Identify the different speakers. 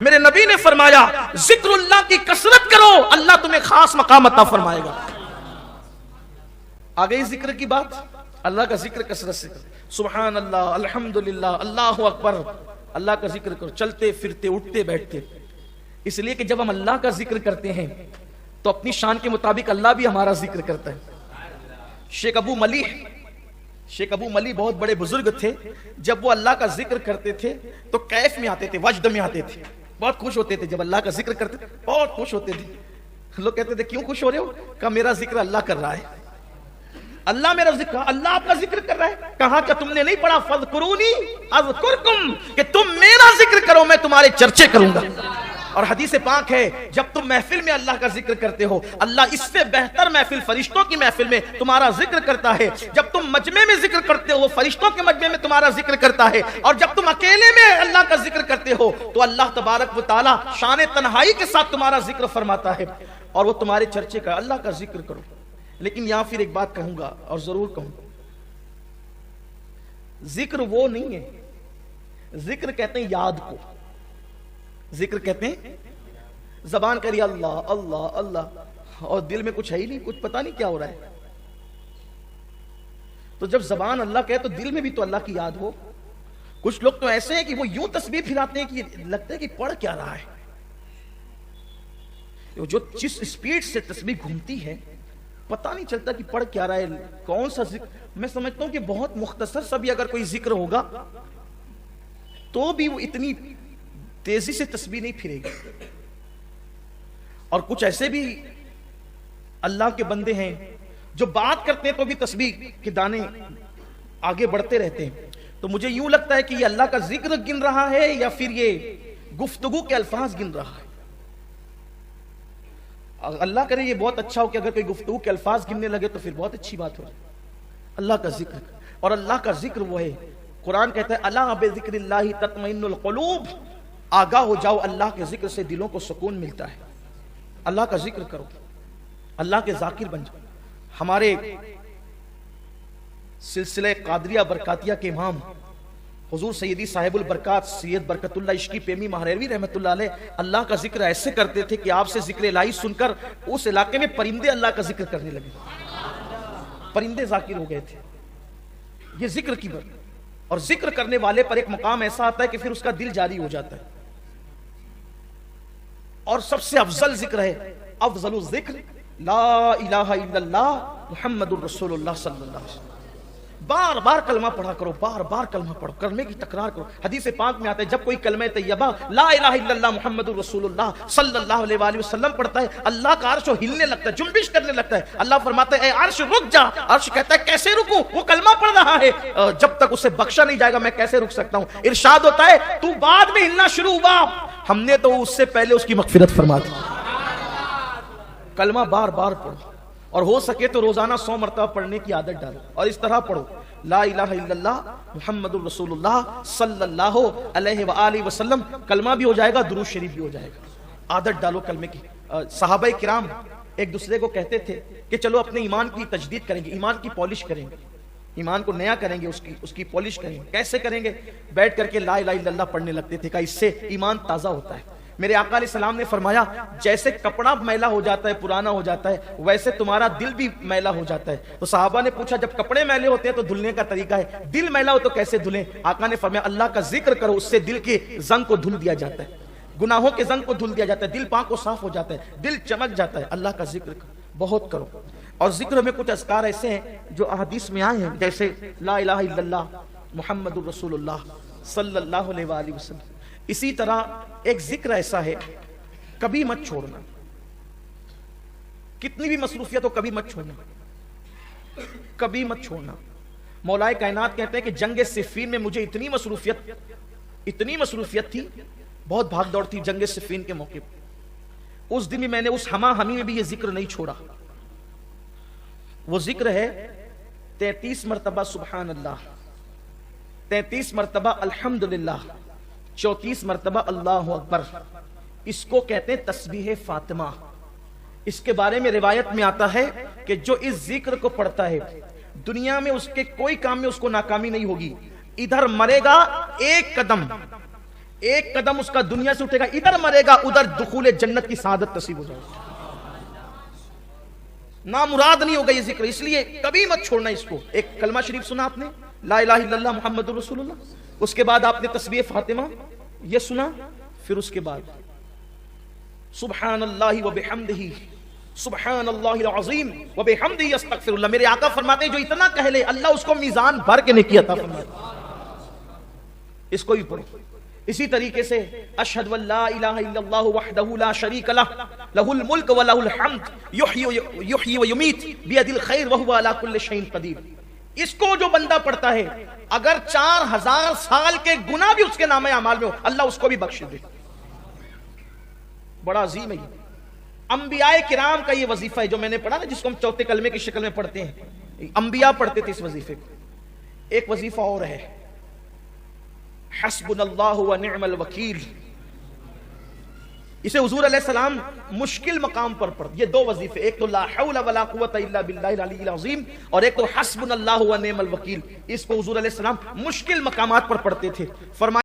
Speaker 1: میرے نبی نے فرمایا ذکر اللہ کی کثرت کرو، اللہ تمہیں خاص مقام عطا فرمائے گا۔ آگئی ذکر کی بات، اللہ کا ذکر کثرت سے کرو، سبحان اللہ، الحمدللہ، اللہ اکبر، اللہ کا ذکر کرو، چلتے پھرتے اٹھتے بیٹھتے۔ اس لیے کہ جب ہم اللہ کا ذکر کرتے ہیں تو اپنی شان کے مطابق اللہ بھی ہمارا ذکر کرتا ہے۔ شیخ ابو ملی بہت بڑے بزرگ تھے، جب وہ اللہ کا ذکر کرتے تھے تو کیف میں آتے تھے، وجد میں آتے تھے، بہت خوش ہوتے تھے۔ جب اللہ کا ذکر کرتے تھے بہت خوش ہوتے تھے۔ لوگ کہتے تھے کیوں خوش ہو رہے ہو؟ کہا میرا ذکر اللہ کر رہا ہے، اللہ میرا ذکر، اللہ آپ کا ذکر کر رہا ہے۔ کہا کہ تم نے نہیں پڑھا فذکرونی اذکرکم، کہ تم میرا ذکر کرو میں تمہارے چرچے کروں گا۔ اور حدیث پاک ہے جب تم محفل میں اللہ کا ذکر کرتے ہو، اللہ اس سے بہتر محفل فرشتوں کی محفل میں تمہارا ذکر کرتا ہے۔ جب تم مجمع میں ذکر کرتے ہو، فرشتوں کے مجمع میں تمہارا ذکر کرتا ہے۔ اور جب تم اکیلے میں اللہ کا ذکر کرتے ہو تو اللہ تبارک و تعالی شان تنہائی کے ساتھ تمہارا ذکر فرماتا ہے اور وہ تمہارے چرچے کا، اللہ کا ذکر کرو۔ لیکن یہاں پھر ایک بات کہوں گا اور ضرور کہوں گا، ذکر وہ نہیں ہے، ذکر کہتے ہیں یاد کو، ذکر کہتے ہیں زبان کری اللہ اللہ اللہ اور دل میں کچھ ہے ہی نہیں، کچھ پتہ نہیں کیا ہو رہا ہے۔ تو جب زبان اللہ کہے تو دل میں بھی تو اللہ کی یاد ہو۔ کچھ لوگ تو ایسے ہیں کہ وہ یوں تسبیح پھراتے ہیں کہ لگتا ہے کہ پڑھ کیا رہا ہے۔ جو جس سپیڈ سے تسبیح گھومتی ہے پتہ نہیں چلتا کہ پڑھ کیا رہا ہے، کون سا ذکر۔ میں سمجھتا ہوں کہ بہت مختصر سا بھی اگر کوئی ذکر ہوگا تو بھی وہ اتنی تیزی سے تسبیح نہیں پھرے گی۔ اور کچھ ایسے بھی اللہ کے بندے ہیں جو بات کرتے ہیں تو بھی تسبیح کے دانے آگے بڑھتے رہتے ہیں۔ تو مجھے یوں لگتا ہے کہ یہ اللہ کا ذکر گن رہا ہے یا پھر یہ گفتگو کے الفاظ گن رہا ہے۔ اللہ کرے یہ بہت اچھا ہو کہ اگر کوئی گفتگو کے الفاظ گننے لگے تو پھر بہت اچھی بات ہو جائے۔ اللہ کا ذکر، اور اللہ کا ذکر وہ ہے، قرآن کہتا ہے الا بذکر اللہ تطمئن القلوب، آگاہ ہو جاؤ اللہ کے ذکر سے دلوں کو سکون ملتا ہے۔ اللہ کا ذکر کرو، اللہ کے ذاکر بن جاؤ۔ ہمارے سلسلہ قادریہ برکاتیہ کے امام حضور سیدی صاحب البرکات سید برکت اللہ عشقی پیمی مہروی رحمت اللہ علیہ اللہ کا ذکر ایسے کرتے تھے کہ آپ سے ذکر الہی سن کر اس علاقے میں پرندے اللہ کا ذکر کرنے لگے، پرندے ذاکر ہو گئے تھے۔ یہ ذکر کی بات، اور ذکر کرنے والے پر ایک مقام ایسا آتا ہے کہ پھر اس کا دل جاری ہو جاتا ہے۔ اور سب سے افضل ذکر ہے، افضل الذکر لا الہ الا اللہ محمد الرسول اللہ صلی اللہ علیہ وسلم۔ بار بار کلمہ پڑھا کرو، بار بار کلمہ پڑھو، کلمے کی تکرار کرو۔ حدیث پاک میں آتا ہے جب کوئی کلمہ طیبہ لا الہ الا اللہ محمد الرسول اللہ صلی اللہ علیہ وآلہ وسلم پڑھتا ہے، اللہ کا عرش ہلنے لگتا ہے، جنبش کرنے لگتا ہے۔ اللہ فرماتا ہے اے عرش رک جا، عرش کہتا ہے کیسے رکوں، وہ کلمہ پڑھ رہا ہے، جب تک اسے بخشا نہیں جائے گا میں کیسے رک سکتا ہوں۔ ارشاد ہوتا ہے تو بعد میں ہلنا شروع ہوا، ہم نے تو اس سے پہلے اس کی مغفرت فرما دی۔ کلمہ بار بار پڑھو، اور ہو سکے تو روزانہ 100 مرتبہ پڑھنے کی عادت ڈالو، اور اس طرح پڑھو لا الہ الا اللہ محمد الرسول اللہ صلی اللہ علیہ وآلہ وسلم۔ کلمہ بھی ہو جائے گا، درود شریف بھی ہو جائے گا۔ عادت ڈالو کلمے کی۔ صحابہ کرام ایک دوسرے کو کہتے تھے کہ چلو اپنے ایمان کی تجدید کریں گے، ایمان کی پالش کریں گے، ایمان کو نیا کریں گے، اس کی پالش کریں گے۔ کیسے کریں گے؟ بیٹھ کر کے لا الہ الا اللہ پڑھنے لگتے تھے، کہ اس سے ایمان تازہ ہوتا ہے۔ میرے آقا علیہ السلام نے فرمایا جیسے کپڑا میلا ہو جاتا ہے، پرانا ہو جاتا ہے، ویسے تمہارا دل بھی میلا ہو جاتا ہے۔ تو صحابہ نے پوچھا جب کپڑے میلے ہوتے ہیں تو دھلنے کا طریقہ ہے، دل میلا ہو تو کیسے دھلیں؟ آقا نے فرمایا اللہ کا ذکر کرو، اس سے دل کے زنگ کو دھل دیا جاتا ہے، گناہوں کے زنگ کو دھل دیا جاتا ہے، دل پاک و صاف ہو جاتا ہے، دل چمک جاتا ہے۔ اللہ کا ذکر بہت کرو۔ اور ذکر میں کچھ اذکار ایسے ہیں جو احادیث میں آئے ہیں، جیسے لا الہ الا اللہ محمد الرسول اللہ صلی اللہ علیہ وآلہ وسلم۔ اسی طرح ایک ذکر ایسا ہے کبھی مت چھوڑنا، کتنی بھی مصروفیت ہو کبھی مت چھوڑنا، کبھی مت چھوڑنا۔ مولا کائنات کہتے ہیں کہ جنگ صفین میں مجھے اتنی مصروفیت تھی، بہت بھاگ دوڑ تھی جنگ صفین کے موقع پر۔ اس دن بھی میں نے اس ہما ہمی میں بھی یہ ذکر نہیں چھوڑا۔ وہ ذکر ہے 33 مرتبہ سبحان اللہ، 33 مرتبہ الحمدللہ، 34 مرتبہ اللہ اکبر۔ اس کو کہتے ہیں تسبیح فاطمہ۔ اس کے بارے میں روایت میں آتا ہے کہ جو اس ذکر کو پڑھتا ہے دنیا میں اس کے کوئی کام میں اس کو ناکامی نہیں ہوگی۔ ادھر مرے گا ایک قدم، ایک قدم اس کا دنیا سے اٹھے گا، ادھر مرے گا، ادھر دخول جنت کی سعادت نصیب ہو جائے گا. نامراد نہیں ہوگا یہ ذکر، اس لیے کبھی مت چھوڑنا اس کو. ایک کلمہ شریف سنا آپ نے، لا الہ الا اللہ محمد رسول اللہ، اس کے بعد آپ نے تسبیح فاطمہ یہ سنا، پھر اس کے بعد سبحان اللہ و بحمدہ سبحان اللہ العظیم و بحمدہ استغفر اللہ. میرے آقا فرماتے ہیں جو اتنا کہہ لے اللہ اس کو میزان بھر کے نیکی عطا فرماتا ہے. اس کو بھی پڑھو. اسی طریقے سے اشہد ان لا الہ الا اللہ وحدہ لا شریک لہ لہ الملک و لہ الحمد یحیی و یمیت بیدہ الخیر وہو علی کل شیء قدیر. اس کو جو بندہ پڑھتا ہے اگر 4000 سال کے گناہ بھی اس کے نامہ اعمال میں ہو اللہ اس کو بھی بخش دے. بڑا عظیم ہے یہ. انبیاء کرام کا یہ وظیفہ ہے جو میں نے پڑھا نا، جس کو ہم چوتھے کلمے کی شکل میں پڑھتے ہیں. انبیاء پڑھتے تھے اس وظیفے کو. ایک وظیفہ اور ہے، حسبنا اللہ و نعم الوکیل. اسے حضور علیہ السلام مشکل مقام پر پڑھ. یہ دو وظیفے، ایک تو لا حول ولا قوت الا باللہ العلی العظیم، اور ایک تو حسبنا اللہ و نعم الوکیل. اس کو حضور علیہ السلام مشکل مقامات پر پڑھتے تھے. فرمایا